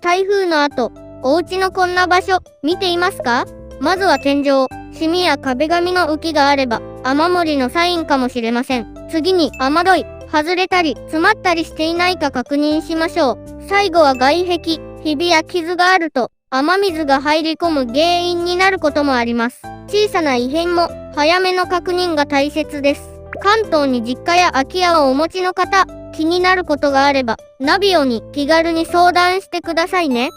台風の後、お家のこんな場所、見ていますか？まずは天井、シミや壁紙の浮きがあれば、雨漏りのサインかもしれません。次に、雨どい、外れたり、詰まったりしていないか確認しましょう。最後は外壁、ひびや傷があると、雨水が入り込む原因になることもあります。小さな異変も、早めの確認が大切です。関東に実家や空き家をお持ちの方、気になることがあれば、ナビオに気軽に相談してくださいね。